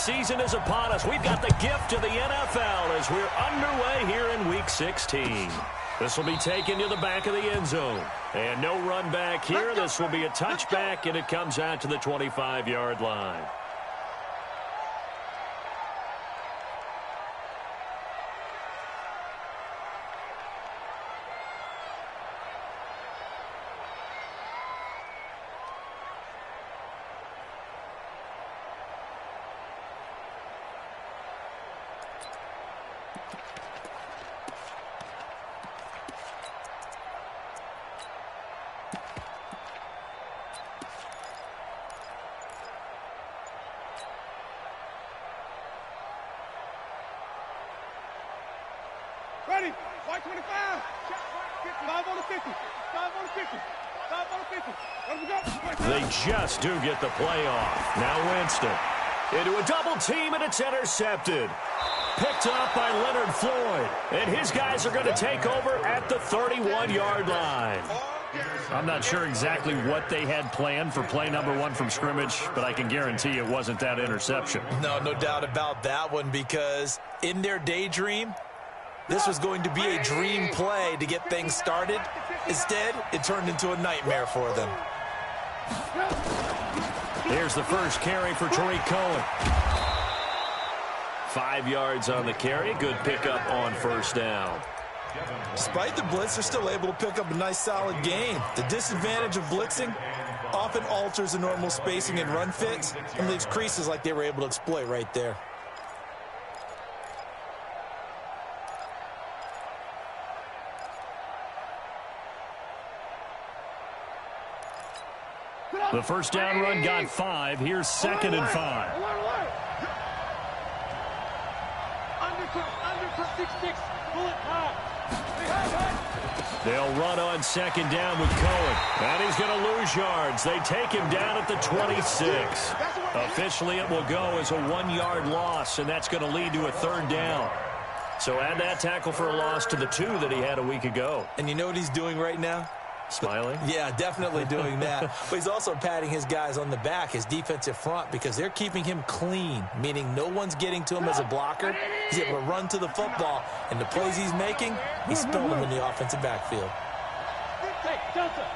season is upon us. We've got the gift of the NFL as we're underway here in Week 16. This will be taken to the back of the end zone. And no run back here. This will be a touchback, and it comes out to the 25-yard line. Ready, 525, 5 on the 50, 5 on the 50, 5 on the 50. Let them go. They just do get the play off. Now Winston into a double team, and it's intercepted. Picked up by Leonard Floyd, and his guys are going to take over at the 31-yard line. I'm not sure exactly what they had planned for play number 1 from scrimmage, but I can guarantee it wasn't that interception. No doubt about that one, because in their daydream, this was going to be a dream play to get things started. Instead, it turned into a nightmare for them. Here's the first carry for Tariq Cohen. 5 yards on the carry. Good pickup on first down. Despite the blitz, they're still able to pick up a nice, solid gain. The disadvantage of blitzing often alters the normal spacing and run fits and leaves creases like they were able to exploit right there. The first down run got 5. Here's 2nd and 5. They'll run on 2nd down with Cohen. And he's going to lose yards. They take him down at the 26. Officially, it will go as a 1-yard loss, and that's going to lead to a 3rd down. So add that tackle for a loss to the 2 that he had a week ago. And you know what he's doing right now? Smiling? Yeah, definitely doing that. But he's also patting his guys on the back, his defensive front, because they're keeping him clean, meaning no one's getting to him as a blocker. He's able to run to the football, and the plays he's making, he's spilling them in the offensive backfield. Hey, Delta.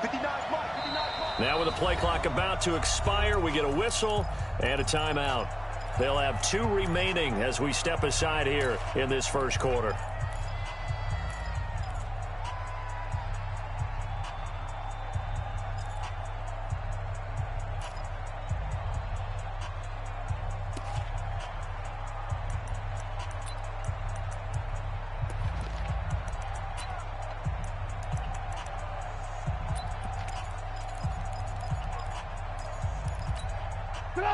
59. Now with the play clock about to expire, we get a whistle and a timeout. They'll have 2 remaining as we step aside here in this first quarter.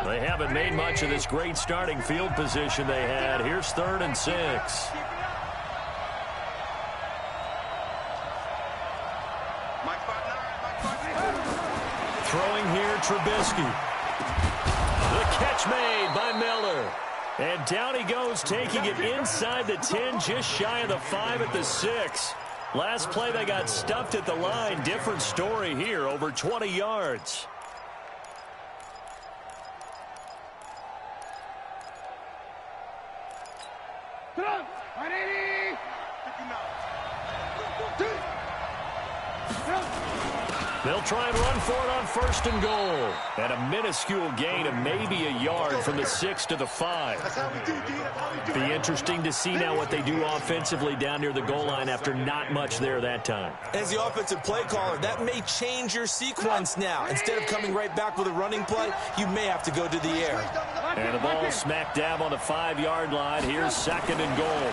They haven't made much of this great starting field position they had. Here's 3rd and 6. Throwing here, Trubisky. The catch made by Miller. And down he goes, taking it inside the 10, just shy of the 5 at the 6. Last play, they got stuffed at the line. Different story here, over 20 yards. They'll try and run for it on 1st and goal. And a minuscule gain of maybe a yard from the 6 to the 5. Be interesting to see now what they do offensively down near the goal line after not much there that time. As the offensive play caller, that may change your sequence now. Instead of coming right back with a running play, you may have to go to the air. And the ball smack dab on the 5-yard line. Here's 2nd and goal.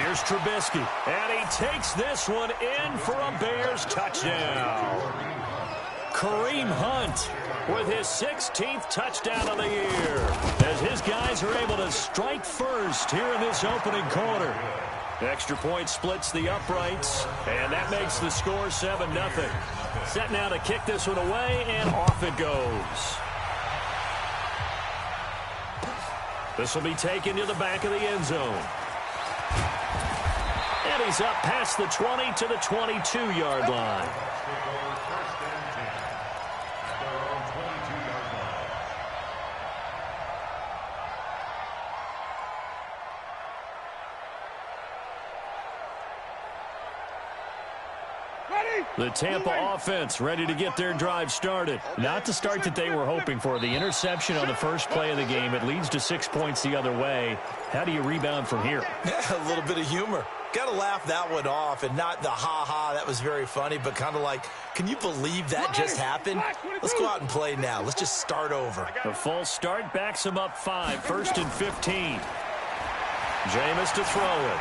Here's Trubisky, and he takes this one in for a Bears touchdown. Kareem Hunt with his 16th touchdown of the year as his guys are able to strike first here in this opening quarter. Extra point splits the uprights, and that makes the score 7-0. Set now to kick this one away, and off it goes. This will be taken to the back of the end zone. And he's up past the 20 to the 22-yard line. The Tampa offense ready to get their drive started. Not the start that they were hoping for. The interception on the first play of the game. It leads to 6 points the other way. How do you rebound from here? Yeah, a little bit of humor. Got to laugh that one off, and not the ha-ha, that was very funny, but kind of like, can you believe that just happened? Let's go out and play now. Let's just start over. A false start backs him up 5. 1st and 15. Jameis to throw it.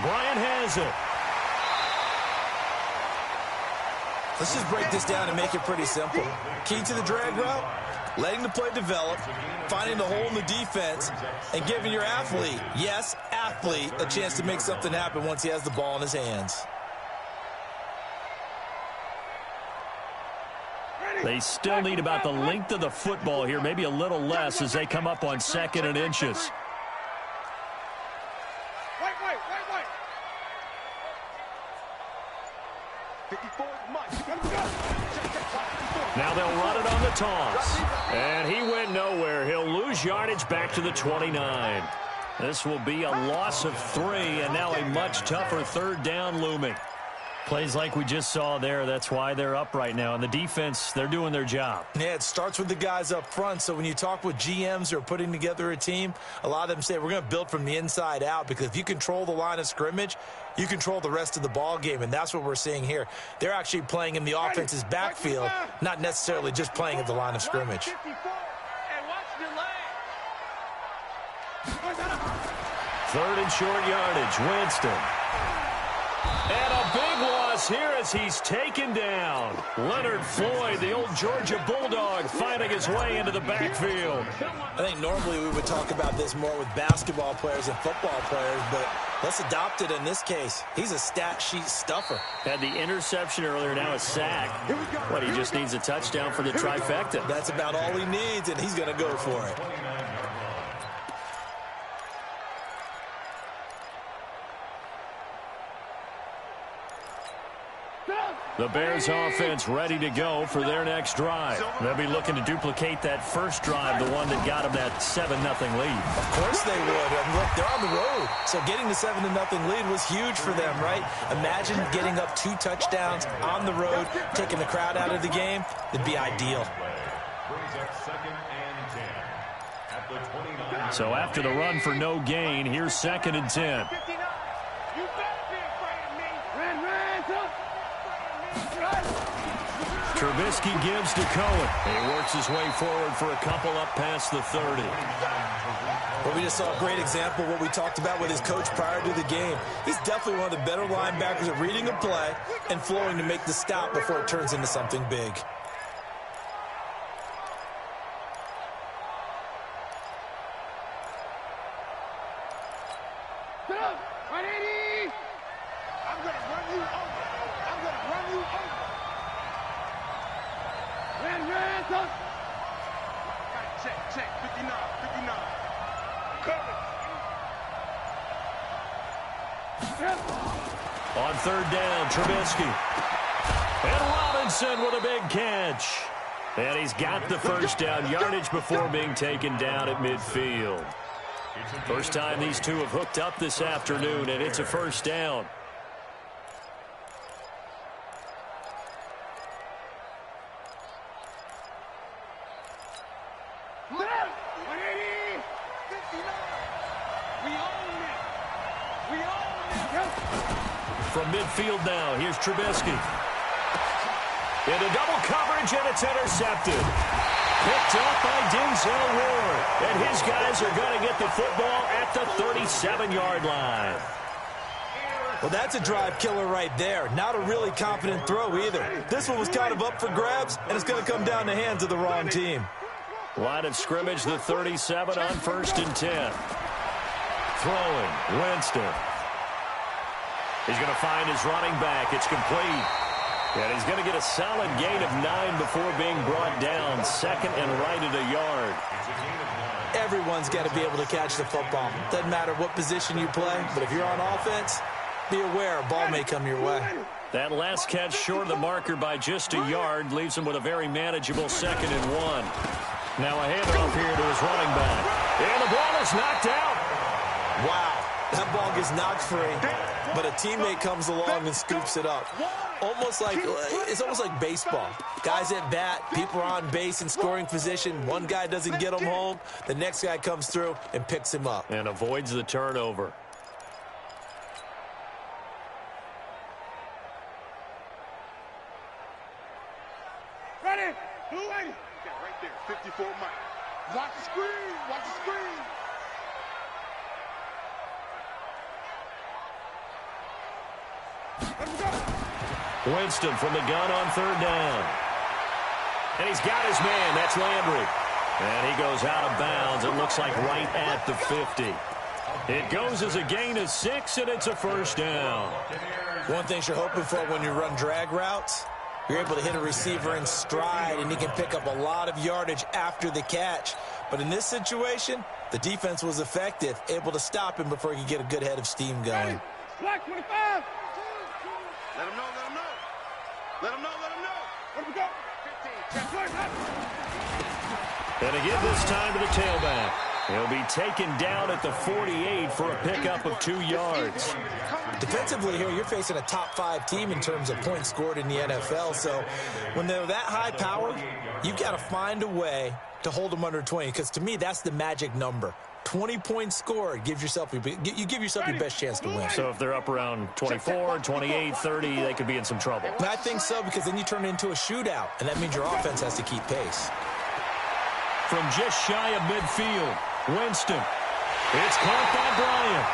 Bryant has it. Let's just break this down and make it pretty simple. Key to the drag route, letting the play develop, finding the hole in the defense, and giving your athlete, yes, athlete, a chance to make something happen once he has the ball in his hands. They still need about the length of the football here, maybe a little less as they come up on 2nd and inches. Now they'll run it on the toss. And he went nowhere. He'll lose yardage back to the 29. This will be a loss of 3, and now a much tougher 3rd down looming. Plays like we just saw there. That's why they're up right now. And the defense, they're doing their job. Yeah, it starts with the guys up front. So when you talk with GMs who are putting together a team, a lot of them say we're going to build from the inside out, because if you control the line of scrimmage, you control the rest of the ball game, and that's what we're seeing here. They're actually playing in the offense's backfield, not necessarily just playing at the line of scrimmage. 3rd and short yardage. Winston. And a big loss here as he's taken down. Leonard Floyd, the old Georgia Bulldog, finding his way into the backfield. I think normally we would talk about this more with basketball players and football players, but let's adopt it in this case. He's a stat sheet stuffer. Had the interception earlier, now a sack. What, he just needs a touchdown for the trifecta. That's about all he needs, and he's going to go for it. The Bears offense ready to go for their next drive. They'll be looking to duplicate that first drive, the one that got them that 7-0 lead. Of course they would. And look, they're on the road. So getting the 7-0 lead was huge for them, right? Imagine getting up 2 touchdowns on the road, taking the crowd out of the game. It'd be ideal. So after the run for no gain, here's 2nd and 10. Trubisky gives to Cohen. He works his way forward for a couple up past the 30. Well, we just saw a great example of what we talked about with his coach prior to the game. He's definitely one of the better linebackers at reading a play and flowing to make the stop before it turns into something big. On 3rd down, Trubisky. And Robinson with a big catch. And he's got the first down yardage before being taken down at midfield. First time these two have hooked up this afternoon, and it's a first down. From midfield now, here's Trubisky. Into double coverage, and it's intercepted. Picked up by Denzel Ward. And his guys are going to get the football at the 37-yard line. Well, that's a drive killer right there. Not a really confident throw either. This one was kind of up for grabs, and it's going to come down the hands of the wrong team. Line of scrimmage, the 37 on 1st and 10. Throwing, Winston. He's going to find his running back. It's complete. And he's going to get a solid gain of 9 before being brought down. 2nd and right at a yard. Everyone's got to be able to catch the football. Doesn't matter what position you play, but if you're on offense, be aware a ball may come your way. That last catch short of the marker by just a yard leaves him with a very manageable 2nd and 1. Now a handoff here to his running back. And the ball is knocked out. Wow, that ball gets knocked free. but a teammate comes along and scoops it up. It's almost like baseball. Guys at bat, people are on base in scoring position. One guy doesn't get him home. The next guy comes through and picks him up. And avoids the turnover. Ready? 280. Yeah, right there. 54 Mike. Watch the screen. Watch the screen. Let him go. Winston from the gun on third down. And he's got his man. That's Landry. And he goes out of bounds. It looks like right at the 50. It goes as a gain of 6, and it's a first down. One thing you're hoping for when you run drag routes, you're able to hit a receiver in stride, and he can pick up a lot of yardage after the catch. But in this situation, the defense was effective, able to stop him before he could get a good head of steam going. Black 25. Let him know, let him know. Let him know, let him know. Let him go. 15. And again this time to the tailback. He'll be taken down at the 48 for a pickup of 2 yards. Defensively here, you're facing a top 5 team in terms of points scored in the NFL. So when they're that high power, you've got to find a way to hold them under 20. Because to me, that's the magic number. 20 points scored, you give yourself your best chance to win. So if they're up around 24, 28, 30, they could be in some trouble. And I think so, because then you turn it into a shootout, and that means your offense has to keep pace. From just shy of midfield, Winston. It's caught by Bryant.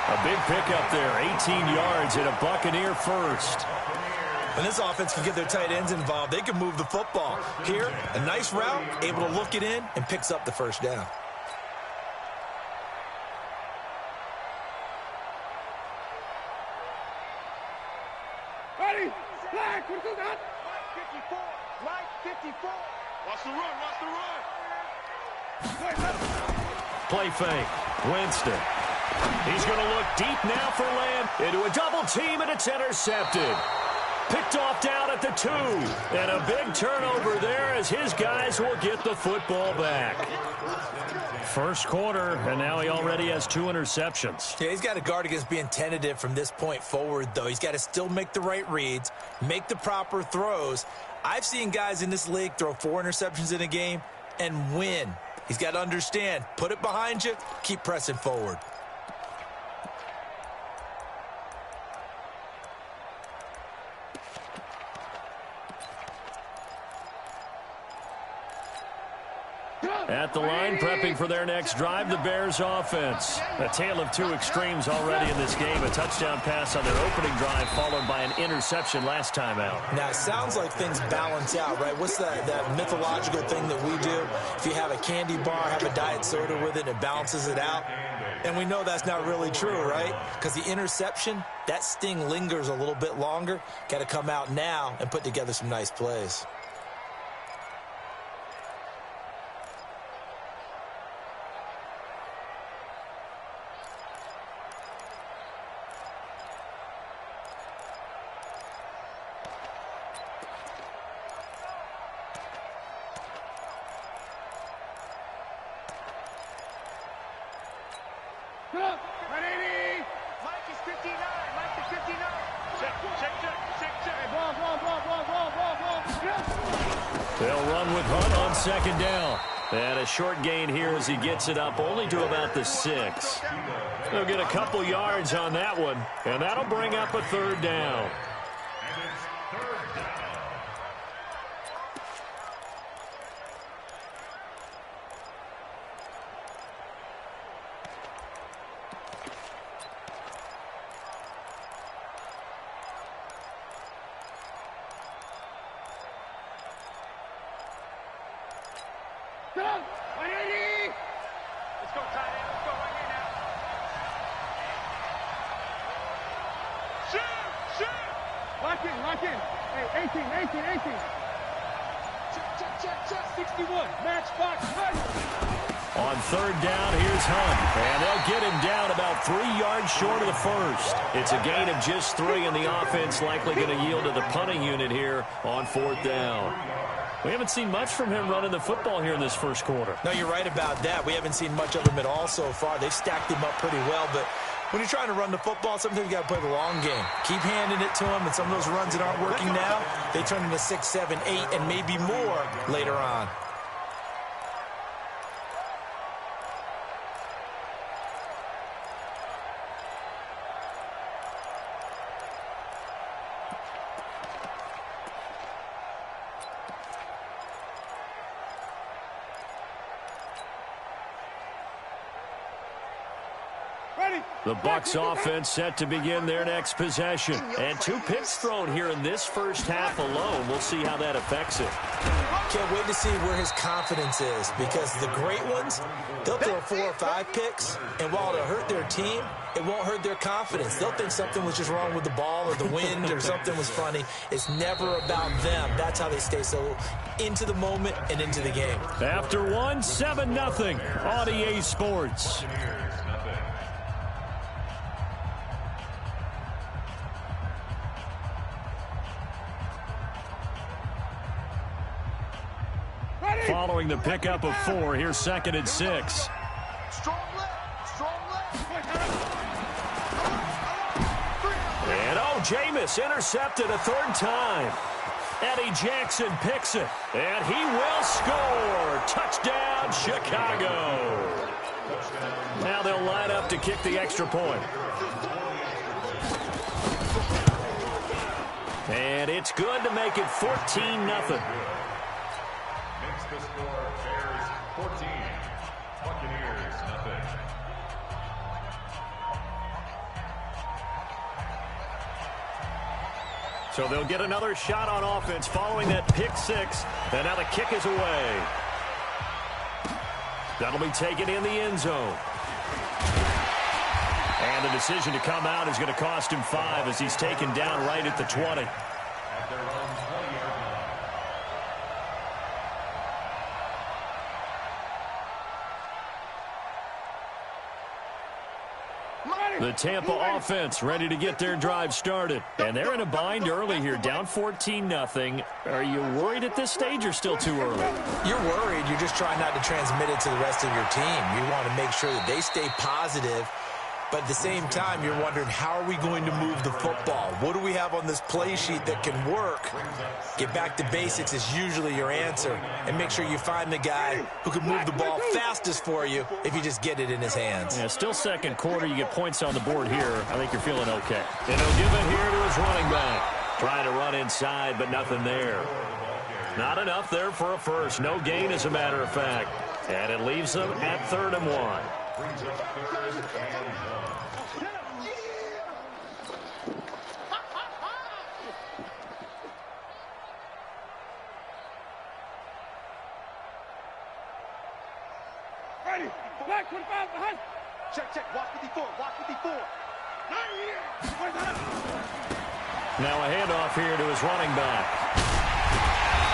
A big pickup there, 18 yards and a Buccaneer first. When this offense can get their tight ends involved, they can move the football. Here, a nice route, able to look it in, and picks up the first down. Ready? Black, what is that? Black 54. Watch the run, watch the run. Play fake. Winston. He's going to look deep now for Lamb. Into a double team, and it's intercepted. Picked off down at the 2. And a big turnover there as his guys will get the football back. First quarter, and now he already has 2 interceptions. Yeah, he's got to guard against being tentative from this point forward, though. He's got to still make the right reads, make the proper throws. I've seen guys in this league throw 4 interceptions in a game and win. He's got to understand, put it behind you, keep pressing forward. At the line, prepping for their next drive, the Bears offense. A tale of 2 extremes already in this game. A touchdown pass on their opening drive, followed by an interception last time out. Now, it sounds like things balance out, right? What's that mythological thing that we do? If you have a candy bar, have a diet soda with it, it balances it out. And we know that's not really true, right? Because the interception, that sting lingers a little bit longer. Got to come out now and put together some nice plays. Ready? Mike is 59. Mike is 59. Check. Hey, ball. They'll run with Hunt on second down. And a short gain here as he gets it up only to about the 6. They'll get a couple yards on that one, and that'll bring up a third down. Let's go, tight end. Let's go right here now. Shoot! Lock in. Hey, 18. Check. 61. Match box. On third down, here's Hunt. And they'll get him down about 3 yards short of the first. It's a gain of just 3, and the offense likely going to yield to the punting unit here on 4th down. We haven't seen much from him running the football here in this first quarter. No, you're right about that. We haven't seen much of him at all so far. They've stacked him up pretty well, but When you're trying to run the football, sometimes you got to play the long game. Keep handing it to them, and some of those runs that aren't working now, they turn into 6, 7, 8, and maybe more later on. The Bucs offense set to begin their next possession. And 2 picks thrown here in this first half alone. We'll see how that affects it. Can't wait to see where his confidence is, because the great ones, they'll throw 4 or 5 picks, and while it'll hurt their team, it won't hurt their confidence. They'll think something was just wrong with the ball or the wind or something was funny. It's never about them. That's how they stay so into the moment and into the game. After 1, 7-0 on EA Sports. Following the pickup of 4, here's 2nd and 6. And Jameis intercepted a 3rd time. Eddie Jackson picks it, and he will score. Touchdown, Chicago. Now they'll line up to kick the extra point. And it's good to make it 14-0. The score, Bears 14, Buccaneers nothing. So they'll get another shot on offense following that pick 6, and now the kick is away. That'll be taken in the end zone. And the decision to come out is going to cost him 5 as he's taken down right at the 20. At their own 20-yard line. The Tampa offense ready to get their drive started. And they're in a bind early here, down 14-0. Are you worried at this stage or still too early? You're worried. You're just trying not to transmit it to the rest of your team. You want to make sure that they stay positive. But at the same time, you're wondering, how are we going to move the football? What do we have on this play sheet that can work? Get back to basics is usually your answer. And make sure you find the guy who can move the ball fastest for you if you just get it in his hands. Yeah, still second quarter. You get points on the board here. I think you're feeling okay. And he'll give it here to his running back. Trying to run inside, but nothing there. Not enough there for a first. No gain, as a matter of fact. And it leaves them at 3rd and 1. Brings up 3rd and 1. Ready. Black 25 behind. Check. Watch 54. Watch 54. Now a handoff here to his running back.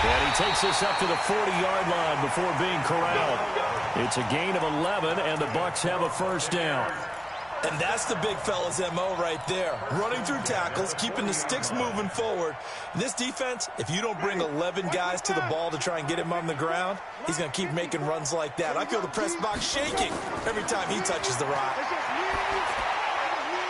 And he takes this up to the 40-yard line before being corralled. It's a gain of 11, and the Bucs have a first down. And that's the big fella's MO right there. Running through tackles, keeping the sticks moving forward. This defense, if you don't bring 11 guys to the ball to try and get him on the ground, he's going to keep making runs like that. I feel the press box shaking every time he touches the rock.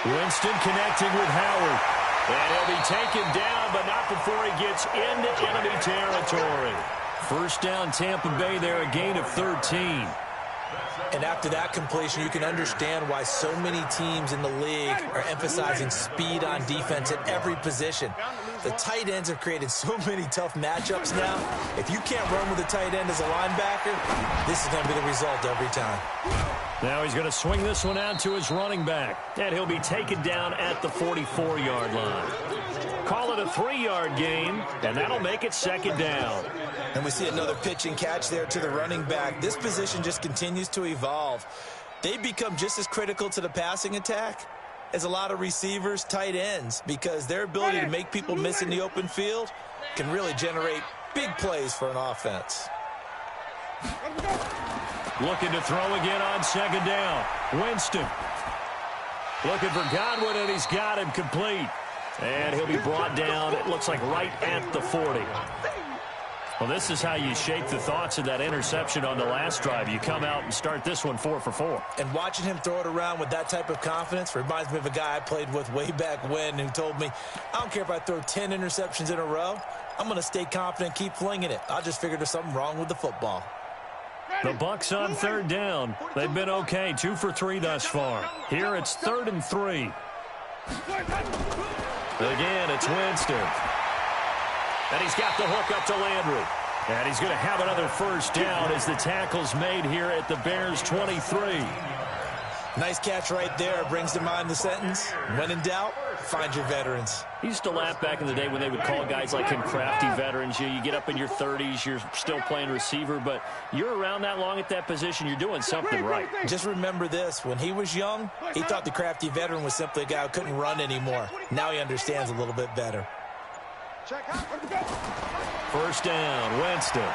Winston connecting with Howard. And he'll be taken down, but not before he gets into enemy territory. First down, Tampa Bay there, a gain of 13. And after that completion, you can understand why so many teams in the league are emphasizing speed on defense at every position. The tight ends have created so many tough matchups now. If you can't run with a tight end as a linebacker, this is going to be the result every time. Now he's going to swing this one out to his running back. And he'll be taken down at the 44-yard line. Call it a 3-yard gain, and that'll make it 2nd down. And we see another pitch and catch there to the running back. This position just continues to evolve. They become just as critical to the passing attack as a lot of receivers, tight ends, because their ability to make people miss in the open field can really generate big plays for an offense. Looking to throw again on 2nd down. Winston looking for Godwin, and he's got him complete. And he'll be brought down, it looks like right at the 40. Well, this is how you shape the thoughts of that interception on the last drive. You come out and start this one 4 for 4. And watching him throw it around with that type of confidence reminds me of a guy I played with way back when who told me, I don't care if I throw 10 interceptions in a row. I'm going to stay confident, keep flinging it. I just figured there's something wrong with the football. The Bucs on third down. They've been okay, 2 for 3 thus far. Here it's 3rd and 3. Again, it's Winston. And he's got the hook up to Landry. And he's going to have another first down as the tackle's made here at the Bears' 23. Nice catch right there. Brings to mind the sentence, when in doubt, find your veterans. He used to laugh back in the day when they would call guys like him crafty veterans. You get up in your 30s, you're still playing receiver, but you're around that long at that position, you're doing something right. Just remember this. When he was young, he thought the crafty veteran was simply a guy who couldn't run anymore. Now he understands a little bit better. First down, Winston.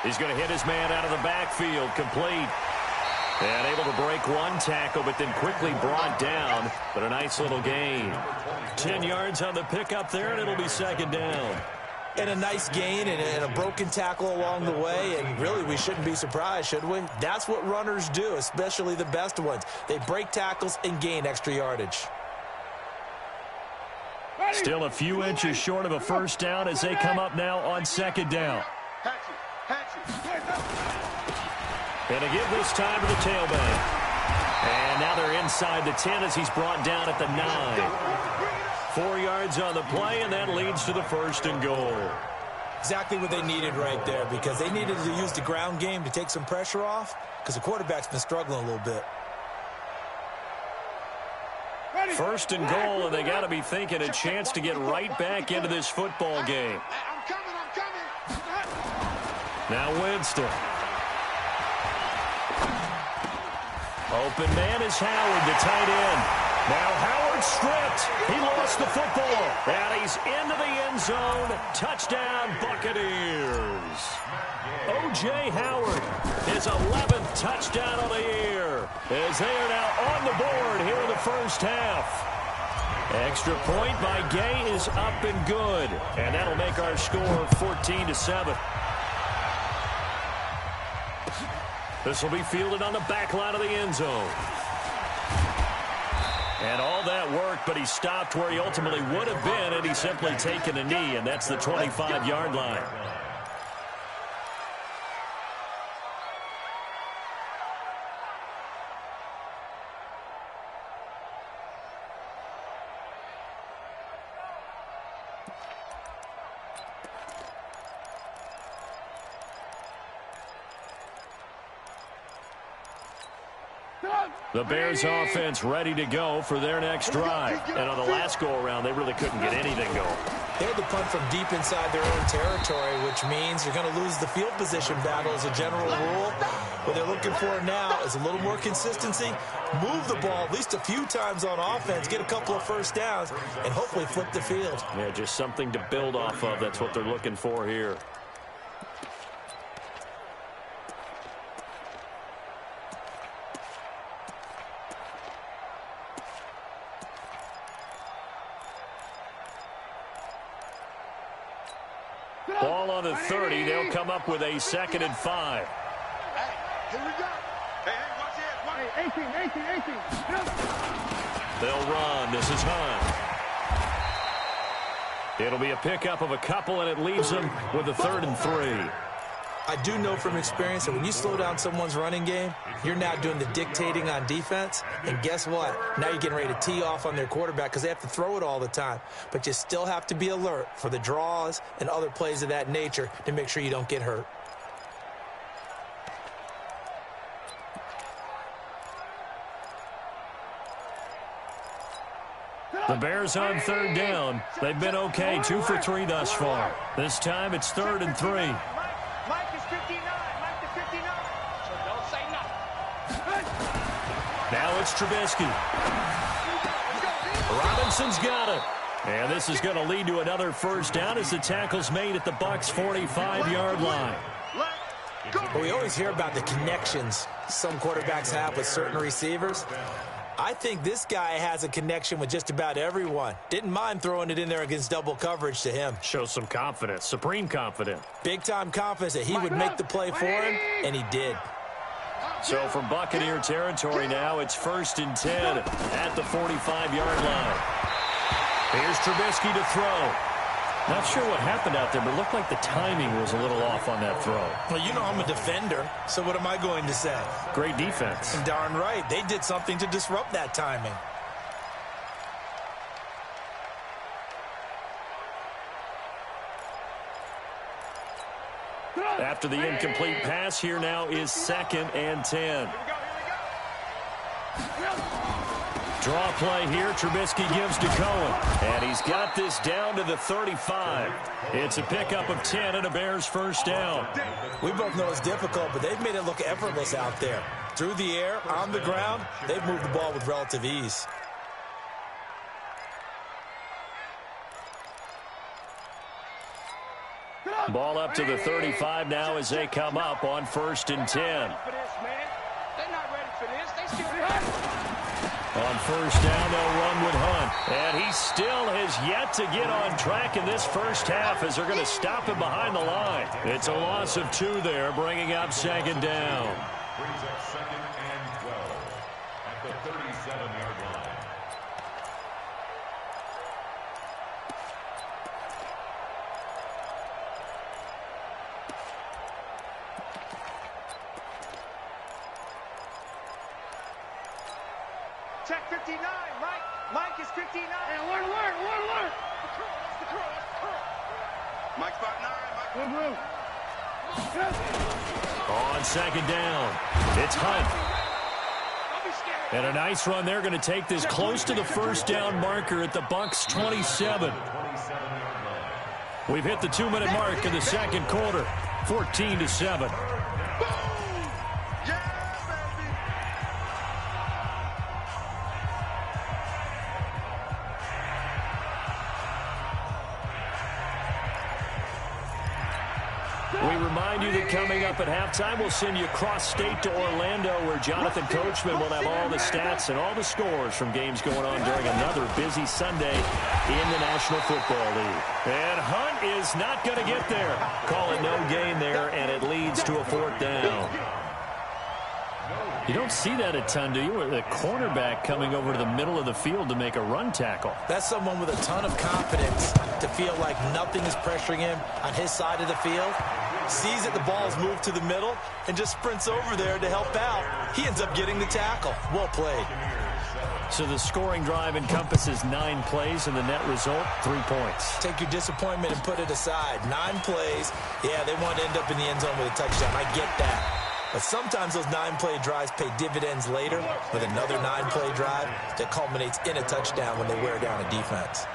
He's going to hit his man out of the backfield, complete. And able to break one tackle, but then quickly brought down. But a nice little gain. 10 yards on the pickup there, and it'll be 2nd down. And a nice gain and a broken tackle along the way. And really, we shouldn't be surprised, should we? That's what runners do, especially the best ones. They break tackles and gain extra yardage. Still a few inches short of a first down as they come up now on 2nd down. And a give this time to the tailback. And now they're inside the 10 as he's brought down at the 9. 4 yards on the play, and that leads to the 1st and goal. Exactly what they needed right there, because they needed to use the ground game to take some pressure off, because the quarterback's been struggling a little bit. 1st and goal, and they got to be thinking a chance to get right back into this football game. Now Winston. Open man is Howard, the tight end. Now Howard stripped. He lost the football. And he's into the end zone. Touchdown, Buccaneers. O.J. Howard, his 11th touchdown of the year, as they are now on the board here in the first half. Extra point by Gay is up and good. And that'll make our score 14-7. This will be fielded on the back line of the end zone. And all that work, but he stopped where he ultimately would have been, and he's simply taken a knee, and that's the 25-yard line. The Bears offense ready to go for their next drive. And on the last go-around, they really couldn't get anything going. They had to punt from deep inside their own territory, which means you're going to lose the field position battle as a general rule. What they're looking for now is a little more consistency, move the ball at least a few times on offense, get a couple of first downs, and hopefully flip the field. Yeah, just something to build off of. That's what they're looking for here. Ball on the 30. They'll come up with a 2nd and 5. Here we go. Hey, watch it. 18. They'll run. This is Hunt. It'll be a pickup of a couple, and it leaves them with a 3rd and 3. I do know from experience that when you slow down someone's running game, you're now doing the dictating on defense. And guess what? Now you're getting ready to tee off on their quarterback because they have to throw it all the time. But you still have to be alert for the draws and other plays of that nature to make sure you don't get hurt. The Bears on 3rd down. They've been okay, 2 for 3 thus far. This time it's 3rd and 3. Mike is 59. Mike is 59. So don't say nothing. Now it's Trubisky. Robinson's got it. And this is going to lead to another first down as the tackle's made at the Bucs' 45-yard line. Well, we always hear about the connections some quarterbacks have with certain receivers. I think this guy has a connection with just about everyone. Didn't mind throwing it in there against double coverage to him. Shows some confidence, supreme confidence. Big-time confidence that he would make the play for him, and he did. So from Buccaneer territory now, it's 1st and 10 at the 45-yard line. Here's Trubisky to throw. Not sure what happened out there, but it looked like the timing was a little off on that throw. Well, you know I'm a defender, so what am I going to say? Great defense. And darn right, they did something to disrupt that timing. After the incomplete pass, here now is 2nd and 10. Draw play here. Trubisky gives to Cohen. And he's got this down to the 35. It's a pickup of 10 and a Bears first down. We both know it's difficult, but they've made it look effortless out there. Through the air, on the ground, they've moved the ball with relative ease. Ball up to the 35 now as they come up on 1st and 10. On 1st down, they'll run with Hunt. And he still has yet to get on track in this first half as they're going to stop him behind the line. It's a loss of 2 there, bringing up 2nd down. Brings up 2nd and 12 at the 37-yard line. Check 59, Mike. Mike is 59. Hey, alert. That's the curl. Mike spot 9, Mike. On 2nd down, it's Hunt. Don't be scared. And a nice run. They're going to take this close to the first down marker at the Bucs 27. We've hit the 2-minute mark in the second quarter, 14-7. We remind you that coming up at halftime, we'll send you cross-state to Orlando, where Jonathan Coachman will have all the stats and all the scores from games going on during another busy Sunday in the National Football League. And Hunt is not going to get there. Call it no gain there, and it leads to a 4th down. You don't see that a ton, do you? With a cornerback coming over to the middle of the field to make a run tackle. That's someone with a ton of confidence to feel like nothing is pressuring him on his side of the field. Sees that the ball's moved to the middle and just sprints over there to help out. He ends up getting the tackle. Well played. So the scoring drive encompasses 9 plays, and the net result, 3 points. Take your disappointment and put it aside. 9 plays. Yeah, they want to end up in the end zone with a touchdown. I get that. But sometimes those 9-play drives pay dividends later with another 9-play drive that culminates in a touchdown when they wear down a defense.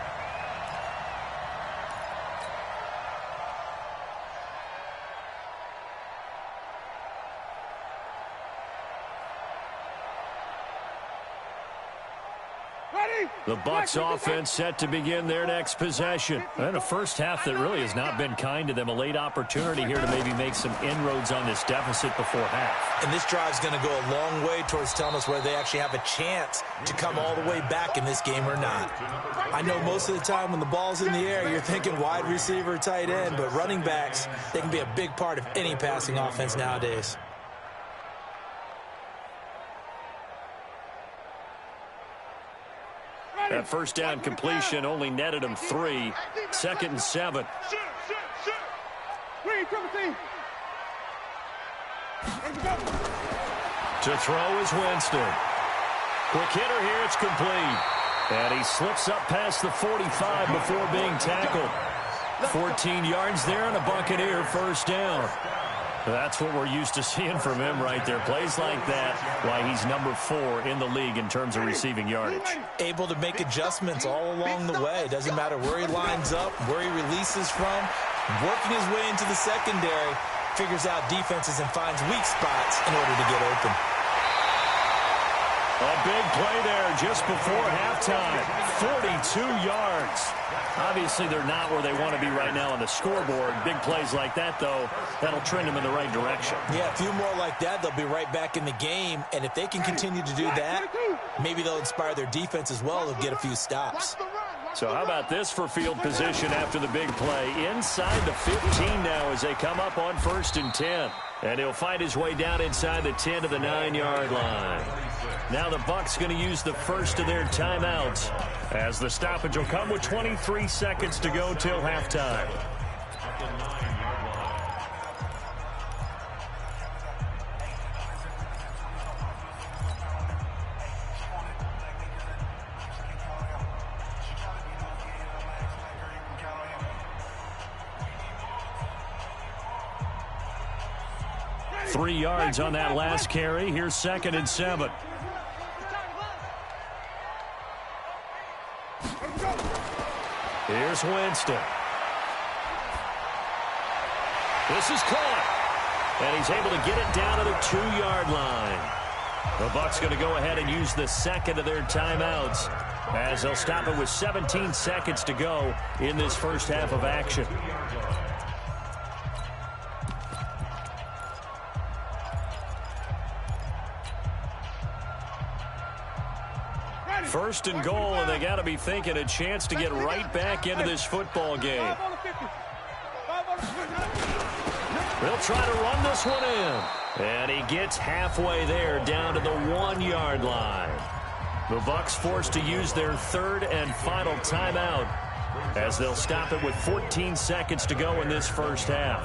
The Bucs offense set to begin their next possession. And a first half that really has not been kind to them. A late opportunity here to maybe make some inroads on this deficit before half. And this drive's going to go a long way towards telling us whether they actually have a chance to come all the way back in this game or not. I know most of the time when the ball's in the air, you're thinking wide receiver, tight end, but running backs, they can be a big part of any passing offense nowadays. That first down completion only netted him 3. 2nd and 7. To throw is Winston. Quick hitter here, it's complete. And he slips up past the 45 before being tackled. 14 yards there and a Buccaneer first down. That's what we're used to seeing from him right there. Plays like that, why he's number 4 in the league in terms of receiving yardage. Able to make adjustments all along the way. Doesn't matter where he lines up, where he releases from. Working his way into the secondary, figures out defenses and finds weak spots in order to get open. A big play there just before halftime. 42 yards. Obviously, they're not where they want to be right now on the scoreboard. Big plays like that, though, that'll trend them in the right direction. Yeah, a few more like that, they'll be right back in the game. And if they can continue to do that, maybe they'll inspire their defense as well. They'll get a few stops. So how about this for field position after the big play? Inside the 15 now as they come up on 1st and 10. And he'll find his way down inside the 10 to the 9-yard line. Now the Bucs going to use the first of their timeouts as the stoppage will come with 23 seconds to go till halftime. Three yards on that last carry. Here's 2nd and 7. Here's Winston. This is caught. And he's able to get it down to the 2-yard line. The Bucs going to go ahead and use the second of their timeouts as they'll stop it with 17 seconds to go in this first half of action. First and goal, and they got to be thinking a chance to get right back into this football game. They'll try to run this one in. And he gets halfway there down to the 1-yard line. The Bucs forced to use their third and final timeout as they'll stop it with 14 seconds to go in this first half.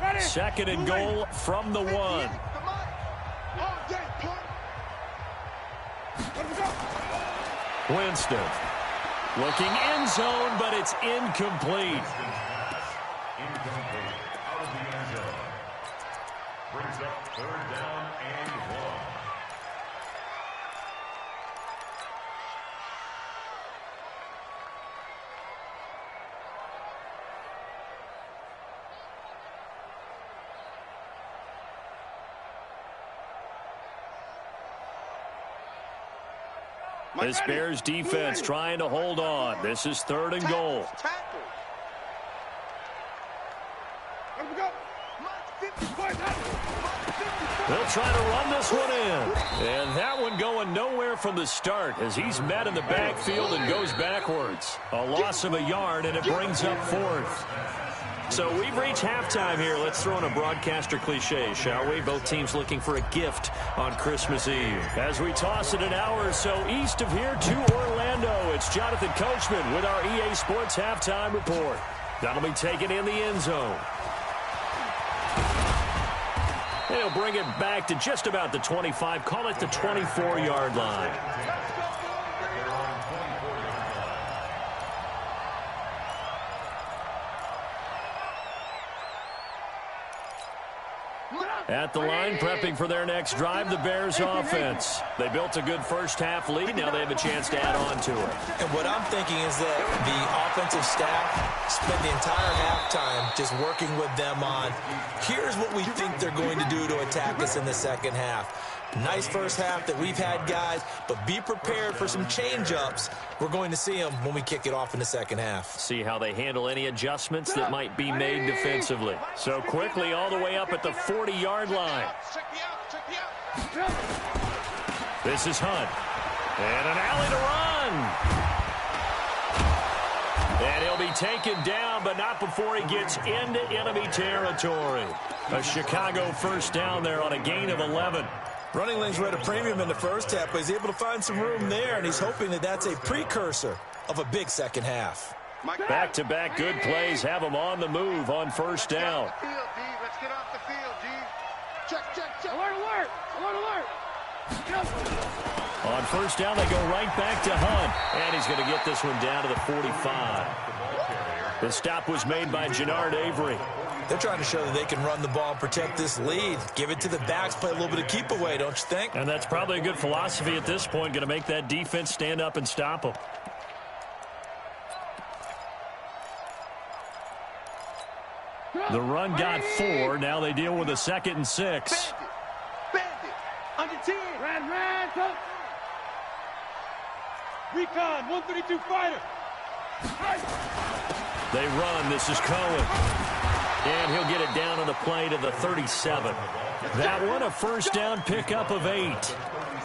2nd and goal from the 1. Winston looking end zone, but it's incomplete. Incomplete. Out of the end zone. Brings up 3rd down and 1. This Bears defense trying to hold on. This is 3rd and goal. They'll try to run this one in. And that one going nowhere from the start as he's met in the backfield and goes backwards. A loss of a yard, and it brings up 4th. So we've reached halftime here. Let's throw in a broadcaster cliche, shall we? Both teams looking for a gift on Christmas Eve. As we toss it an hour or so east of here to Orlando, it's Jonathan Coachman with our EA Sports Halftime Report. That'll be taken in the end zone. And he'll bring it back to just about the 25, call it the 24-yard line. At the line, prepping for their next drive, the Bears offense. They built a good first half lead. Now they have a chance to add on to it. And what I'm thinking is that the offensive staff spent the entire halftime just working with them on, here's what we think they're going to do to attack us in the second half. Nice first half that we've had, guys, but be prepared for some change-ups. We're going to see them when we kick it off in the second half. See how they handle any adjustments that might be made defensively. So quickly all the way up at the 40-yard line. This is Hunt. And an alley to run. And he'll be taken down, but not before he gets into enemy territory. A Chicago first down there on a gain of 11. Running lanes were at a premium in the first half, but he's able to find some room there, and he's hoping that that's a precursor of a big second half. Back-to-back good plays have him on the move on first down. Let's get off the field, D. Check. Alert. On first down, they go right back to Hunt, and he's going to get this one down to the 45. The stop was made by Jannard Avery. They're trying to show that they can run the ball and protect this lead. Give it to the backs, play a little bit of keep away, don't you think? And that's probably a good philosophy at this point, going to make that defense stand up and stop them. The run got 4. Now they deal with a 2nd and 6. Bandit. 110. Ran, touch. Recon, 132 fighter. They run. This is Cohen. And he'll get it down on the play to the 37. That one, a first down pickup of 8.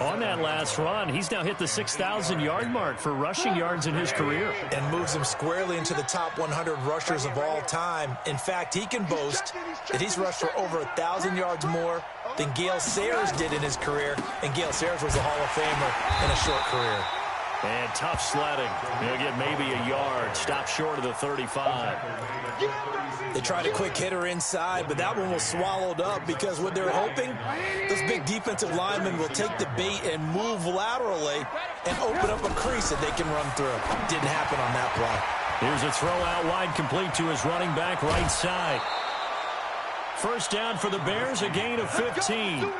On that last run, he's now hit the 6,000-yard mark for rushing yards in his career. And moves him squarely into the top 100 rushers of all time. In fact, he can boast that he's rushed for over 1,000 yards more than Gale Sayers did in his career. And Gale Sayers was a Hall of Famer in a short career. And tough sledding. He'll get maybe a yard. Stop short of the 35. They tried a quick hitter inside, but that one was swallowed up because what they're hoping, those big defensive linemen will take the bait and move laterally and open up a crease that they can run through. Didn't happen on that play. Here's a throw out wide, complete to his running back right side. First down for the Bears, a gain of 15.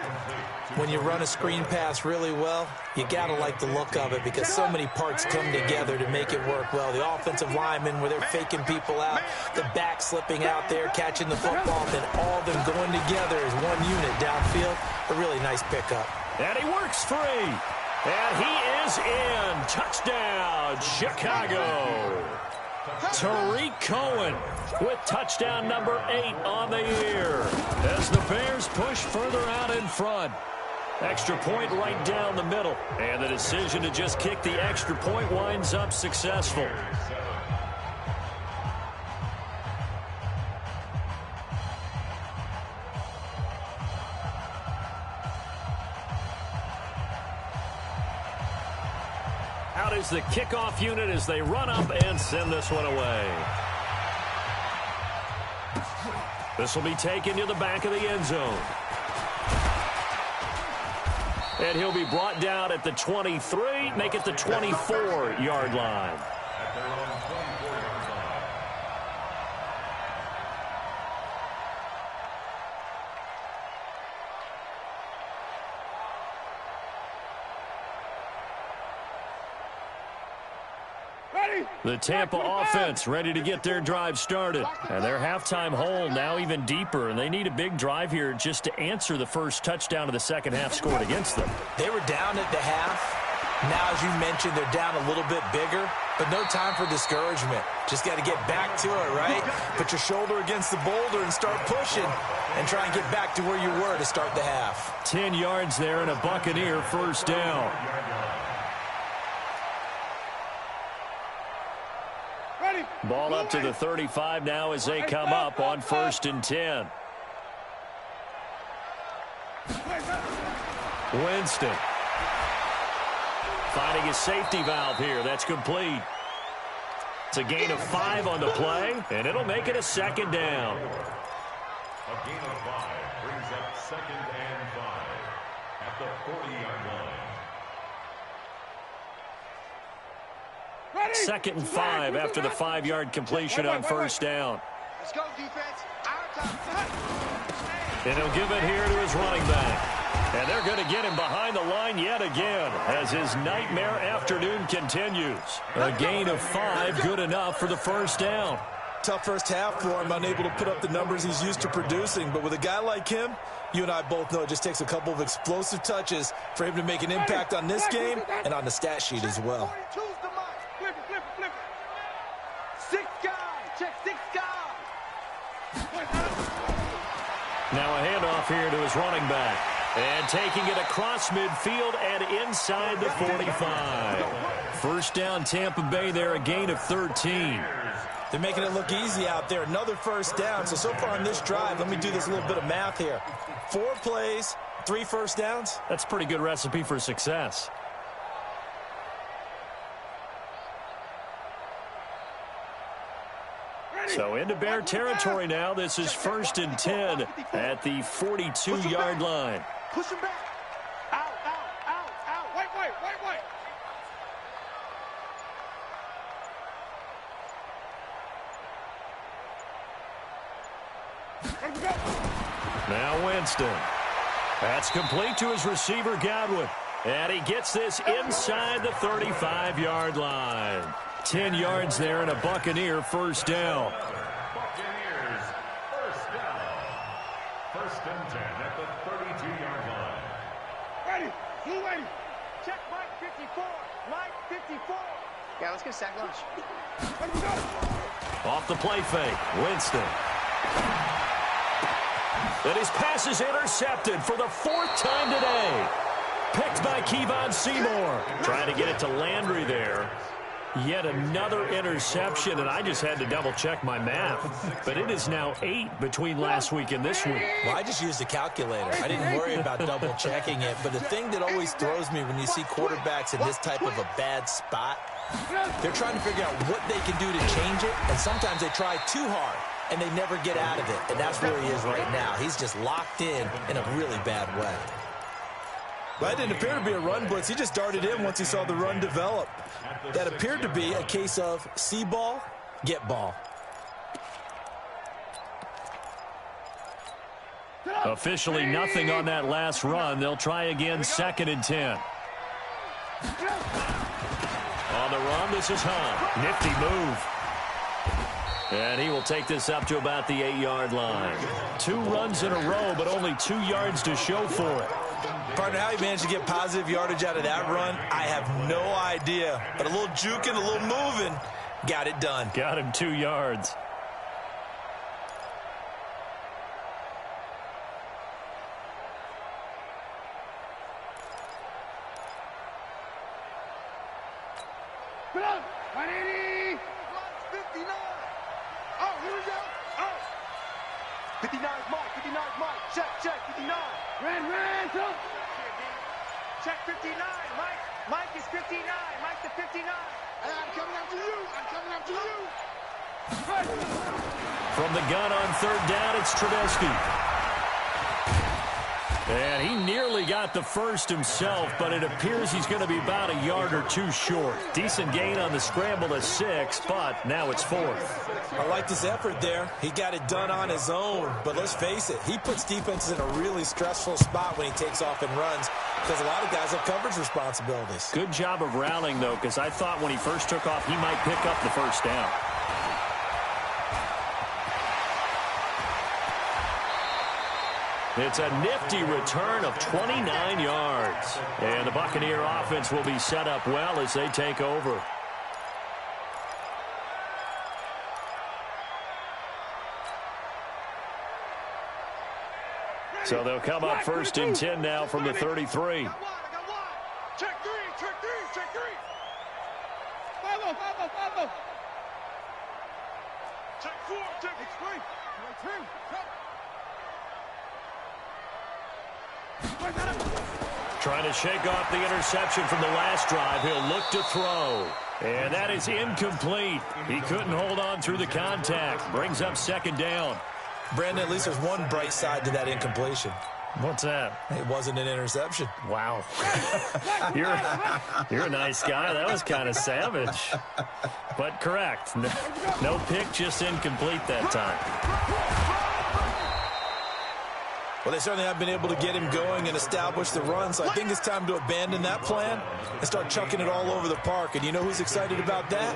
When you run a screen pass really well, you got to like the look of it because so many parts come together to make it work well. The offensive linemen, where they're faking people out, the back slipping out there, catching the football, and then all of them going together as one unit downfield. A really nice pickup. And he works free. And he is in. Touchdown, Chicago. Tariq Cohen with touchdown number 8 on the year as the Bears push further out in front. Extra point right down the middle. And the decision to just kick the extra point winds up successful. Out is the kickoff unit as they run up and send this one away. This will be taken to the back of the end zone. And he'll be brought down at the 23, make it the 24-yard line. The Tampa offense ready to get their drive started. And their halftime hole now even deeper, and they need a big drive here just to answer the first touchdown of the second half scored against them. They were down at the half. Now, as you mentioned, they're down a little bit bigger, but no time for discouragement. Just got to get back to it, right? Put your shoulder against the boulder and start pushing and try and get back to where you were to start the half. 10 yards there and a Buccaneer first down. Ball up to the 35 now as they come up on 1st and 10. Winston finding his safety valve here. That's complete. It's a gain of 5 on the play, and it'll make it a second down. A gain of 5 brings up 2nd and 5 at the 40-yard line. 2nd and 5 after the 5-yard completion on first down. Let's go, defense. Our time. And he'll give it here to his running back. And they're going to get him behind the line yet again as his nightmare afternoon continues. A gain of 5, good enough for the first down. Tough first half for him, unable to put up the numbers he's used to producing. But with a guy like him, you and I both know it just takes a couple of explosive touches for him to make an impact on this game and on the stat sheet as well. Flip it. 6 guys. Check 6 guys. Now a handoff here to his running back. And taking it across midfield and inside the 45. First down Tampa Bay there, a gain of 13. They're making it look easy out there. Another first down. So far on this drive, let me do this little bit of math here. 4 plays, 3 first downs. That's a pretty good recipe for success. So into Bear territory now. This is 1st and 10 at the 42-yard line. Push him back. Out. Wait. Now Winston. That's complete to his receiver, Godwin. And he gets this inside the 35-yard line. 10 yards there and a Buccaneer first down. Buccaneers first down. 1st and 10 at the 32-yard line. Ready. Blue lady. Check Mike 54. Mike 54. Yeah, let's get sack lunch. Let me go. Off the play fake, Winston. And his pass is intercepted for the 4th time today. Picked by Kevon Seymour. Trying to get it to Landry there. Yet another interception, and I just had to double-check my math. But it is now 8 between last week and this week. Well, I just used a calculator. I didn't worry about double-checking it. But the thing that always throws me when you see quarterbacks in this type of a bad spot, they're trying to figure out what they can do to change it, and sometimes they try too hard, and they never get out of it. And that's where he is right now. He's just locked in a really bad way. Well, that didn't appear to be a run blitz. He just darted in once he saw the run develop. That appeared to be a case of see ball, get ball. Officially nothing on that last run. They'll try again, 2nd and 10. On the run, this is Hunt. Nifty move. And he will take this up to about the 8-yard line. 2 runs in a row, but only 2 yards to show for it. Partner, how he managed to get positive yardage out of that run, I have no idea. But a little juking, a little moving, got it done. Got him 2 yards. Come on. 180. 59. Oh, here we go. Oh. 59 is Mike. 59 is Mike. Check, 59. Ran, come. Check 59. Mike is 59. Mike to 59. Hey, I'm coming after you. I'm coming after you. From the gun on 3rd down, it's Trubisky. And he nearly got the first himself, but it appears he's going to be about a yard or 2 short. Decent gain on the scramble to 6, but now it's 4th. I liked his effort there. He got it done on his own. But let's face it, he puts defenses in a really stressful spot when he takes off and runs because a lot of guys have coverage responsibilities. Good job of rallying, though, because I thought when he first took off, he might pick up the first down. It's a nifty return of 29 yards. And the Buccaneer offense will be set up well as they take over. So they'll come up 1st and 10 now from the 33. I got one. Check 3. Check 3. 5-0. Check 4. Check 3. Trying to shake off the interception from the last drive. He'll look to throw. And that is incomplete. He couldn't hold on through the contact. Brings up 2nd down. Brandon, at least there's one bright side to that incompletion. What's that? It wasn't an interception. Wow. You're a nice guy. That was kind of savage. But correct. No pick, just incomplete that time. Well, they certainly have been able to get him going and establish the run, so I think it's time to abandon that plan and start chucking it all over the park. And you know who's excited about that?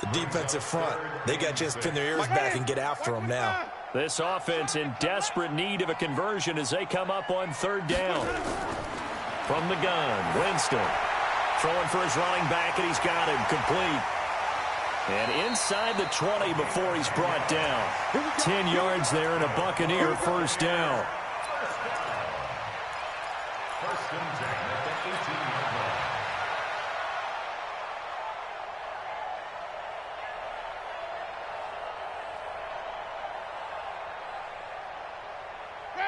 The defensive front. They got a chance to pin their ears back and get after him now. This offense in desperate need of a conversion as they come up on 3rd down. From the gun, Winston. Throwing for his running back, and he's got him complete. And inside the 20 before he's brought down. 10 yards there and a Buccaneer 1st down. First and 10 at the 18-yard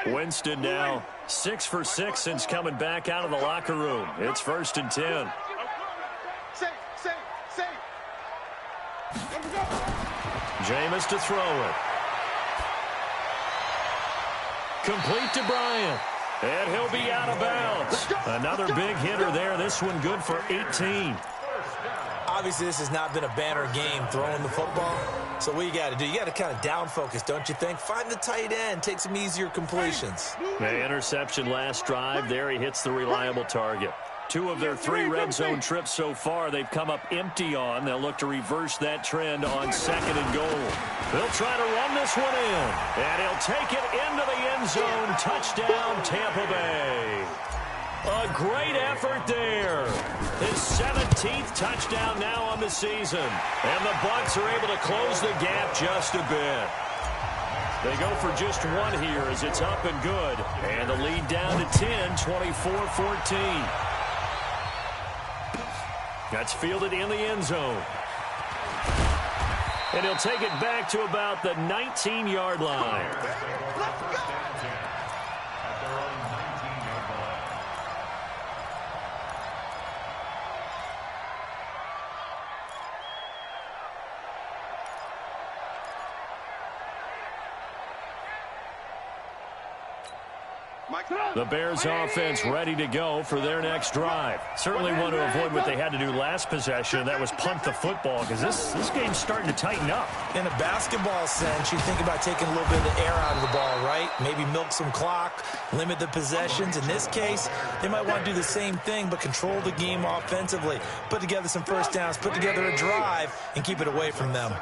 line. Winston now 6 for 6 since coming back out of the locker room. It's 1st and 10. Safe. Jameis to throw it. Complete to Bryant. And he'll be out of bounds. Another big hitter there. This one good for 18. Obviously, this has not been a banner game throwing the football. So what you got to do, you got to kind of down focus, don't you think? Find the tight end, take some easier completions. The interception last drive. There he hits the reliable target. 2 of their 3 red zone trips so far they've come up empty on. They'll look to reverse that trend on 2nd and goal. They'll try to run this one in. And he'll take it into the end zone. Touchdown, Tampa Bay. A great effort there. His 17th touchdown now on the season. And the Bucs are able to close the gap just a bit. They go for just one here as it's up and good. And the lead down to 10, 24-14. That's fielded in the end zone. And he'll take it back to about the 19-yard line. The Bears offense ready to go for their next drive. Certainly want to avoid what they had to do last possession. That was punt the football because this game's starting to tighten up. In a basketball sense, you think about taking a little bit of the air out of the ball, right? Maybe milk some clock, limit the possessions. In this case, they might want to do the same thing but control the game offensively. Put together some first downs, put together a drive, and keep it away from them.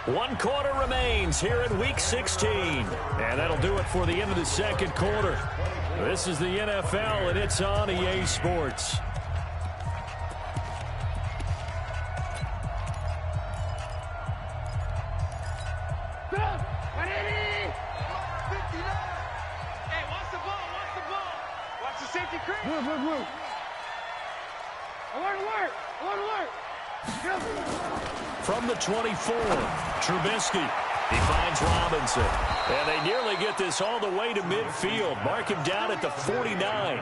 1 quarter remains here in Week 16. And that'll do it for the end of the second quarter. This is the NFL, and it's on EA Sports. Hey, watch the ball, watch the ball. Watch the safety creep. Move. Alert. From the 24, Trubisky. He finds Robinson. And they nearly get this all the way to midfield. Mark him down at the 49.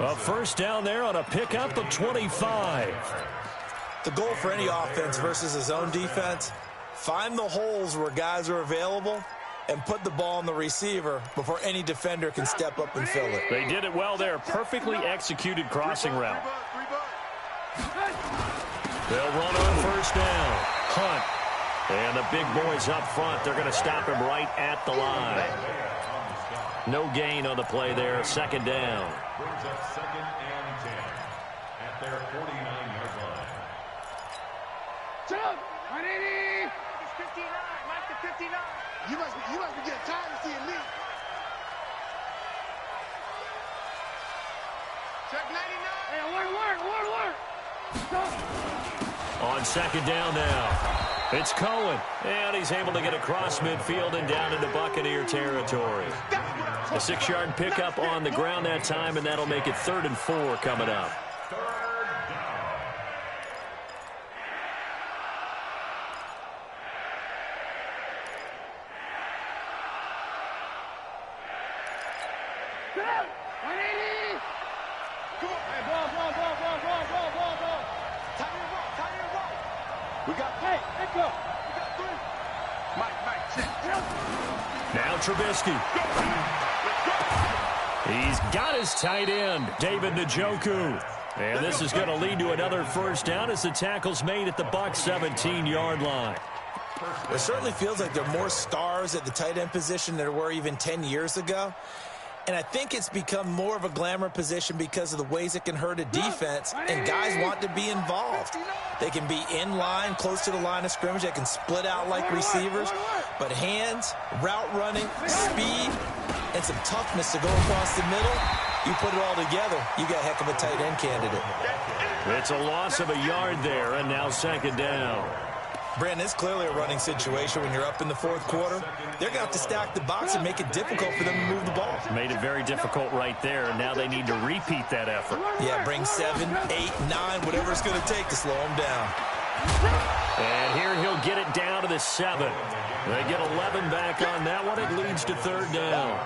A first down there on a pickup of 25. The goal for any offense versus a zone defense, find the holes where guys are available and put the ball on the receiver before any defender can step up and fill it. They did it well there. Perfectly executed crossing route. They'll run on first down. Hunt. And the big boys up front, they're going to stop him right at the line. No gain on the play there. Second down. Brings up 2nd and 10 at their 49-yard line. Jump! 180! It's 59. Mike the 59. You must be getting tired of seeing me. Check 99. Hey, alert! Stop! On second down now. It's Cohen, and he's able to get across midfield and down into Buccaneer territory. A 6-yard pickup on the ground that time, and that'll make it 3rd and 4 coming up. Stop! 180! Come on! Hey, ball! Tight end ball. We got, let's go. We got 3. Mike, check. Now Trubisky. He's got his tight end, David Njoku. And this is going to lead to another first down as the tackle's made at the Bucs 17-yard line. It certainly feels like there are more stars at the tight end position than there were even 10 years ago. And I think it's become more of a glamour position because of the ways it can hurt a defense, and guys want to be involved. They can be in line, close to the line of scrimmage. They can split out like receivers. But hands, route running, speed, and some toughness to go across the middle, you put it all together, you got a heck of a tight end candidate. It's a loss of a yard there, and now second down. Brandon, it's clearly a running situation when you're up in the 4th quarter. They're going to have to stack the box and make it difficult for them to move the ball. Made it very difficult right there, and now they need to repeat that effort. Yeah, bring 7, 8, 9, whatever it's going to take to slow them down. And here he'll get it down to the 7. They get 11 back on that one. It leads to 3rd down.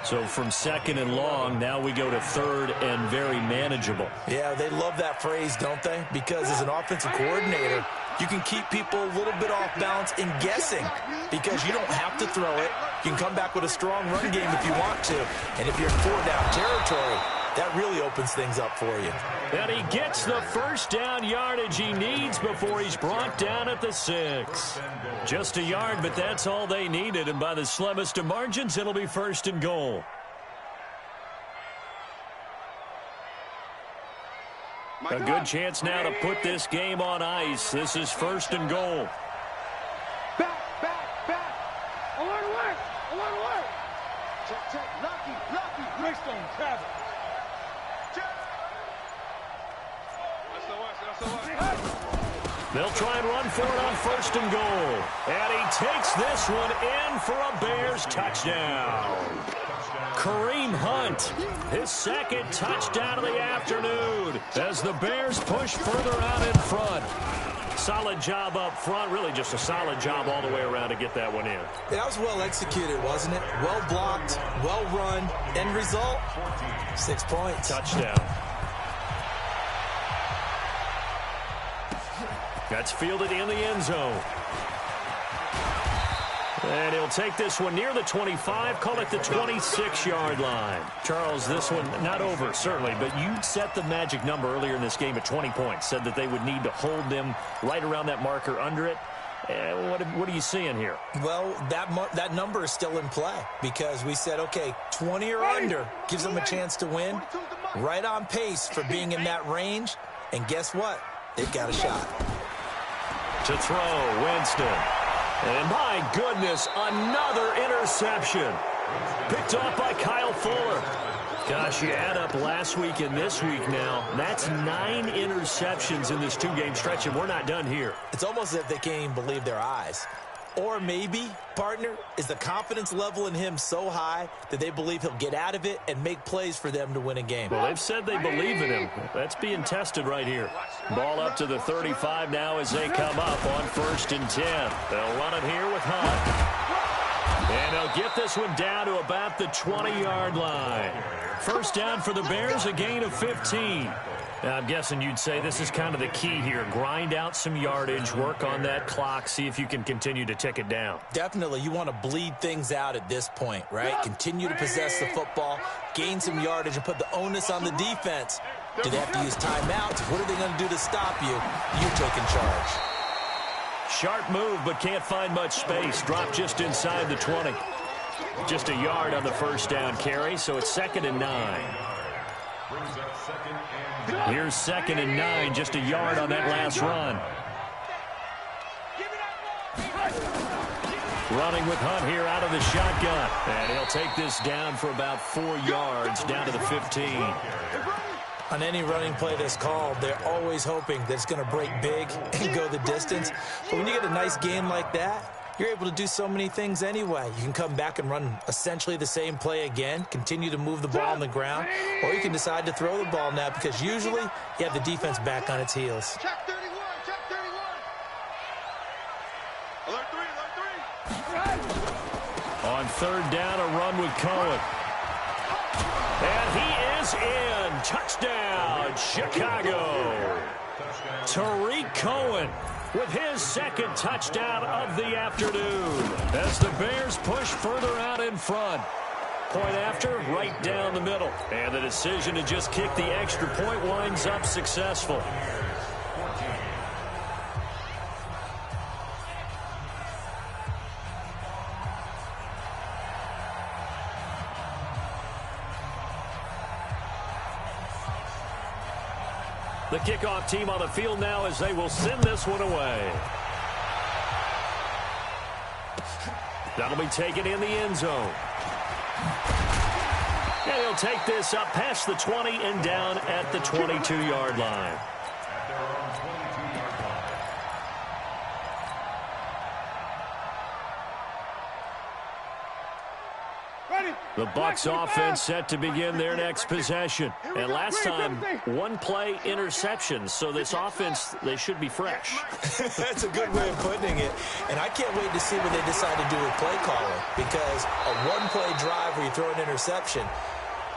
So from 2nd and long, now we go to 3rd and very manageable. Yeah, they love that phrase, don't they? Because as an offensive coordinator, you can keep people a little bit off balance in guessing because you don't have to throw it. You can come back with a strong run game if you want to. And if you're in 4-down territory, that really opens things up for you. And he gets the first down yardage he needs before he's brought down at the 6. Just a yard, but that's all they needed. And by the slimmest of margins, it'll be 1st and goal. A good chance now to put this game on ice. This is 1st and goal. Back. Alert. Check. Lucky. Greystone, travel. They'll try and run for it on 1st and goal. And he takes this one in for a Bears touchdown. Kareem Hunt, his 2nd touchdown of the afternoon as the Bears push further out in front. Solid job up front, really just a solid job all the way around to get that one in. That was well executed, wasn't it? Well blocked, well run. End result, 6 points. Touchdown. That's fielded in the end zone. And he'll take this one near the 25, call it the 26-yard line. Charles, this one not over, certainly, but you set the magic number earlier in this game at 20 points, said that they would need to hold them right around that marker under it. What are you seeing here? Well, that number is still in play because we said, okay, 20 or under gives them a chance to win. Right on pace for being in that range. And guess what? They've got a shot. To throw, Winston. And my goodness, another interception. Picked off by Kyle Fuller. Gosh, you add up last week and this week now. That's 9 interceptions in this 2-game stretch, and we're not done here. It's almost as if they can't even believe their eyes. Or maybe, partner, is the confidence level in him so high that they believe he'll get out of it and make plays for them to win a game. Well, they've said they believe in him. That's being tested right here. Ball up to the 35 now as they come up on 1st and 10. They'll run it here with Hunt. And they'll get this one down to about the 20-yard line. 1st down for the Bears, a gain of 15. Now, I'm guessing you'd say this is kind of the key here. Grind out some yardage, work on that clock, see if you can continue to tick it down. Definitely. You want to bleed things out at this point, right? Continue to possess the football, gain some yardage, and put the onus on the defense. Do they have to use timeouts? What are they going to do to stop you? You're taking charge. Sharp move, but can't find much space. Drop just inside the 20. Just a yard on the 1st down carry, so it's 2nd and 9. Here's 2nd and 9, just a yard on that last run. Running with Hunt here out of the shotgun. And he'll take this down for about 4 yards, down to the 15. On any running play that's called, they're always hoping that it's going to break big and go the distance. But when you get a nice game like that, you're able to do so many things anyway. You can come back and run essentially the same play again, continue to move the ball on the ground, or you can decide to throw the ball now because usually you have the defense back on its heels. Check 31, check 31. Alert 3, alert 3. On 3rd down, a run with Cohen. And he is in. Touchdown, Chicago. Tariq Cohen with his 2nd touchdown of the afternoon as the Bears push further out in front. Point after, right down the middle. And the decision to just kick the extra point winds up successful. The kickoff team on the field now as they will send this one away. That'll be taken in the end zone. And he'll take this up past the 20 and down at the 22-yard line. The Bucs offense set to begin their next possession. And last time, 1-play interception. So this offense, they should be fresh. That's a good way of putting it. And I can't wait to see what they decide to do with play calling. Because a 1-play drive where you throw an interception,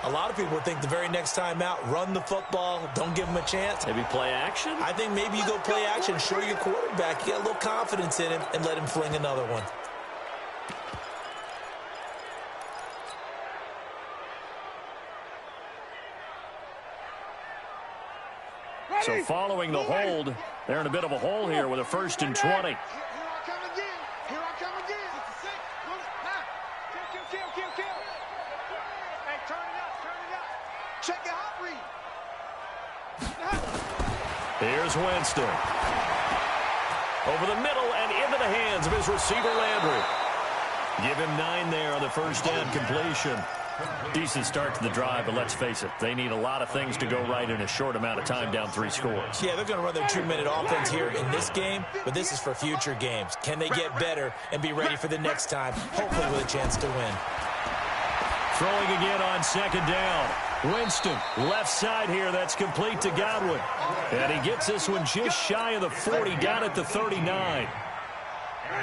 a lot of people think the very next time out, run the football, don't give them a chance. Maybe play action? I think maybe you go play action, show your quarterback, you get a little confidence in him, and let him fling another one. So following the hold, they're in a bit of a hole here with a 1st and 20. Here I come again. Here I come again. Kill. Hey, turn it up. Check your hot read. Here's Winston. Over the middle and into the hands of his receiver, Landry. Give him 9 there on the 1st down completion. Decent start to the drive, but let's face it, they need a lot of things to go right in a short amount of time, down 3 scores. Yeah, they're going to run their 2-minute offense here in this game, but this is for future games. Can they get better and be ready for the next time, hopefully with a chance to win? Throwing again on 2nd down. Winston, left side here, that's complete to Godwin. And he gets this one just shy of the 40, down at the 39.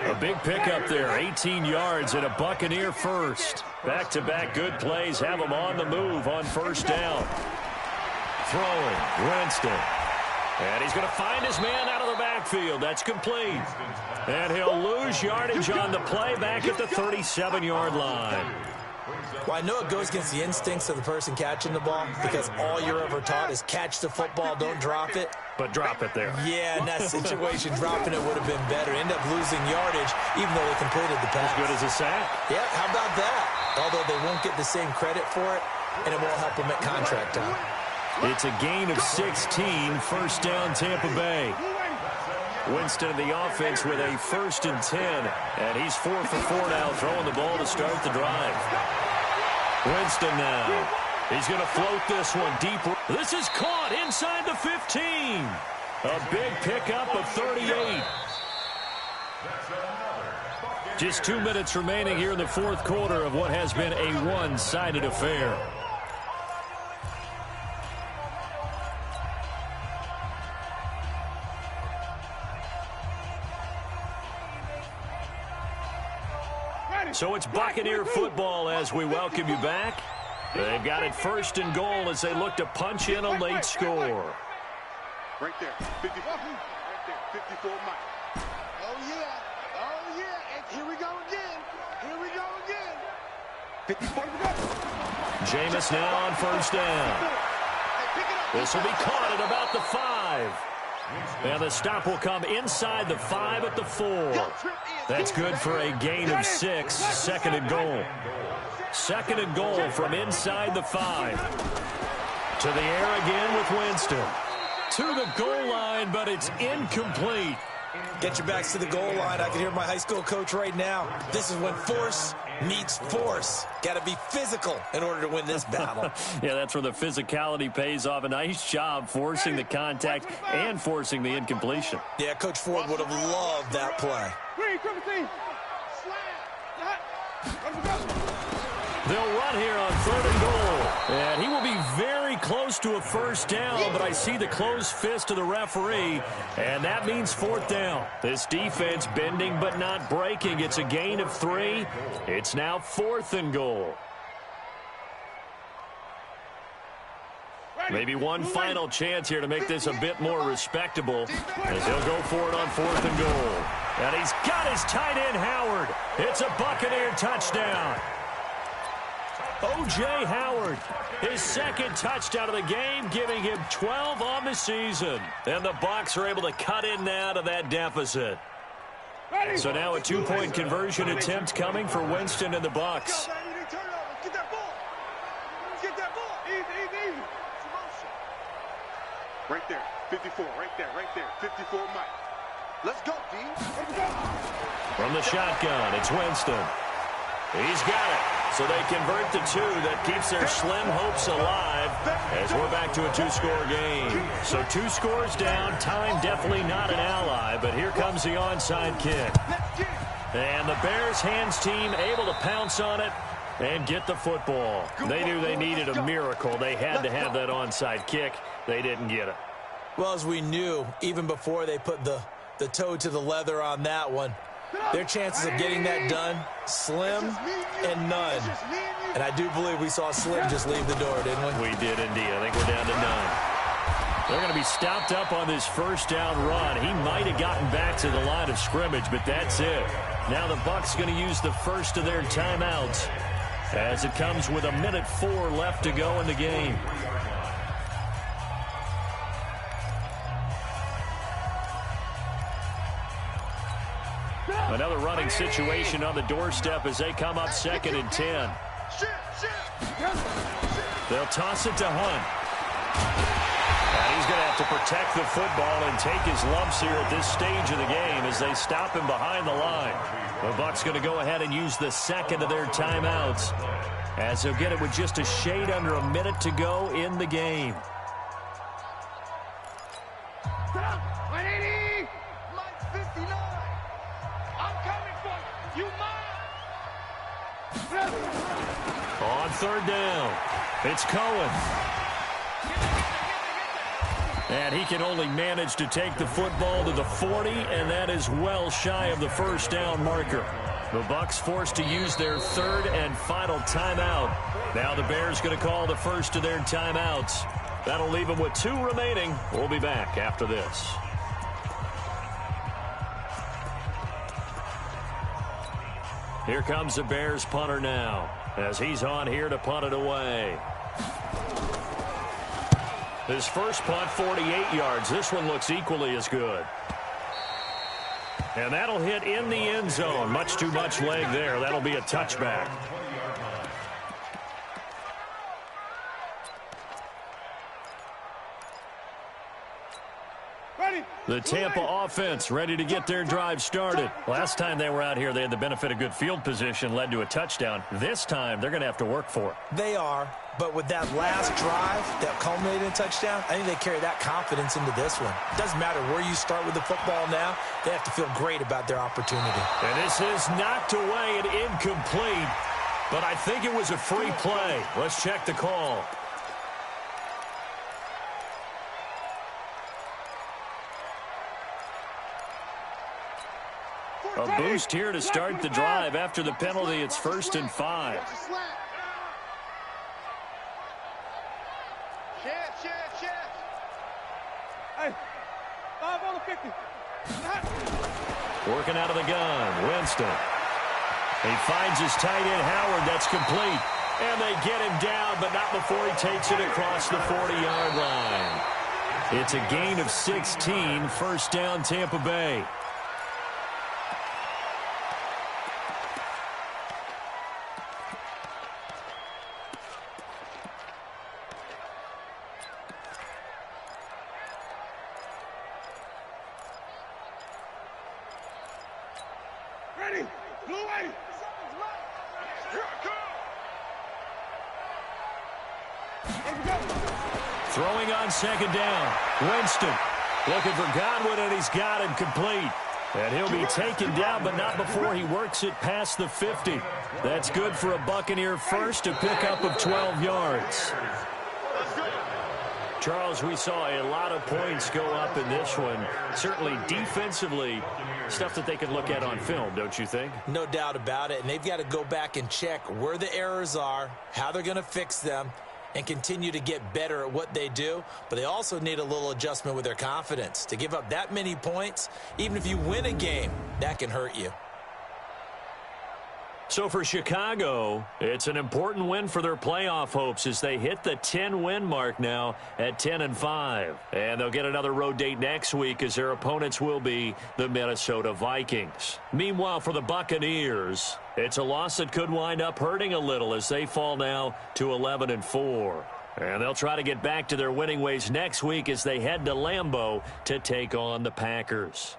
A big pickup there, 18 yards and a Buccaneer first. Back-to-back good plays have him on the move on 1st down. Throwing, Winston. And he's going to find his man out of the backfield. That's complete. And he'll lose yardage on the play back at the 37-yard line. Well, I know it goes against the instincts of the person catching the ball because all you're ever taught is catch the football, don't drop it. But drop it there. Yeah, in that situation, dropping it would have been better. End up losing yardage, even though they completed the pass. As good as a sack. Yeah, how about that? Although they won't get the same credit for it, and it won't help them at contract time. It's a gain of 16, 1st down Tampa Bay. Winston in the offense with a 1st and 10, and he's 4 for 4 now, throwing the ball to start the drive. Winston now. He's going to float this one deep. This is caught inside the 15. A big pickup of 38. Just 2 minutes remaining here in the 4th quarter of what has been a one-sided affair. So it's Buccaneer football as we welcome you back. They've got it 1st and goal as they look to punch in a late score. Right there, 54. Right there, 54 Mike. Oh, yeah. Oh, yeah. And here we go again. Here we go again. 54. Jameis now on 1st down. This will be caught at about the 5. And the stop will come inside the 5 at the 4. That's good for a gain of 6. 2nd and goal. 2nd and goal from inside the 5. To the air again with Winston. To the goal line, but it's incomplete. Get your backs to the goal line. I can hear my high school coach right now. This is when force meets force. Got to be physical in order to win this battle. Yeah, that's where the physicality pays off. A nice job forcing the contact and forcing the incompletion. Yeah, Coach Ford would have loved that play. They'll run here on 3rd and goal. And he will be very close to a 1st down, but I see the closed fist of the referee, and that means 4th down. This defense bending but not breaking. It's a gain of 3. It's now 4th and goal. Maybe one final chance here to make this a bit more respectable as he'll go for it on 4th and goal. And he's got his tight end, Howard. It's a Buccaneer touchdown. O.J. Howard, his 2nd touchdown of the game, giving him 12 on the season. And the Bucs are able to cut in now to that deficit. So now a 2-point conversion attempt coming for Winston and the Bucs. Get that ball. Get that ball. Easy, easy. Right there, 54, right there, 54 Mike. Let's go, D. From the shotgun, it's Winston. He's got it. So they convert the 2. That keeps their slim hopes alive as we're back to a 2-score game. So 2 scores down. Time definitely not an ally, but here comes the onside kick. And the Bears hands team able to pounce on it and get the football. They knew they needed a miracle. They had to have that onside kick. They didn't get it. Well, as we knew, even before they put the toe to the leather on that one, their chances of getting that done, slim and none. And I do believe we saw Slim just leave the door, didn't we? We did indeed. I think we're down to none. They're going to be stopped up on this 1st down run. He might have gotten back to the line of scrimmage, but that's it. Now the Bucs going to use the first of their timeouts as it comes with 1:04 left to go in the game. Another running situation on the doorstep as they come up 2nd and 10. They'll toss it to Hunt. And he's going to have to protect the football and take his lumps here at this stage of the game as they stop him behind the line. The Bucs going to go ahead and use the 2nd of their timeouts as he'll get it with just a shade under a minute to go in the game. 180! Mike 59! I'm coming for you! You mine! On third down, it's Cohen. And he can only manage to take the football to the 40, and that is well shy of the first down marker. The Bucs forced to use their third and final timeout. Now the Bears going to call the first of their timeouts. That'll leave them with 2 remaining. We'll be back after this. Here comes the Bears punter now, as he's on here to punt it away. His first punt, 48 yards. This one looks equally as good. And that'll hit in the end zone. Much too much leg there. That'll be a touchback. The Tampa offense ready to get their drive started. Last time they were out here, they had the benefit of good field position, led to a touchdown. This time, they're going to have to work for it. They are, but with that last drive that culminated in a touchdown, I think they carry that confidence into this one. It doesn't matter where you start with the football now. They have to feel great about their opportunity. And this is knocked away and incomplete, but I think it was a free play. Let's check the call. A boost here to start the drive. After the penalty, it's 1st and 5. Hey, 5 on the 50. Working out of the gun, Winston. He finds his tight end, Howard. That's complete. And they get him down, but not before he takes it across the 40-yard line. It's a gain of 16, first down Tampa Bay. Ready? Blue way. Here I come. Throwing on second down. Winston looking for Godwin, and he's got him complete. And he'll be taken down, but not before he works it past the 50. That's good for a Buccaneer first, a pickup of 12 yards. Charles, we saw a lot of points go up in this one. Certainly defensively, stuff that they can look at on film, don't you think? No doubt about it, and they've got to go back and check where the errors are, how they're going to fix them, and continue to get better at what they do. But they also need a little adjustment with their confidence. To give up that many points, even if you win a game, that can hurt you. So for Chicago, it's an important win for their playoff hopes as they hit the 10-win mark now at 10-5. And they'll get another road date next week as their opponents will be the Minnesota Vikings. Meanwhile, for the Buccaneers, it's a loss that could wind up hurting a little as they fall now to 11-4. And they'll try to get back to their winning ways next week as they head to Lambeau to take on the Packers.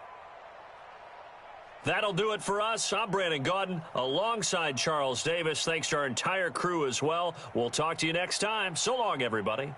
That'll do it for us. I'm Brandon Gaudin alongside Charles Davis. Thanks to our entire crew as well. We'll talk to you next time. So long, everybody.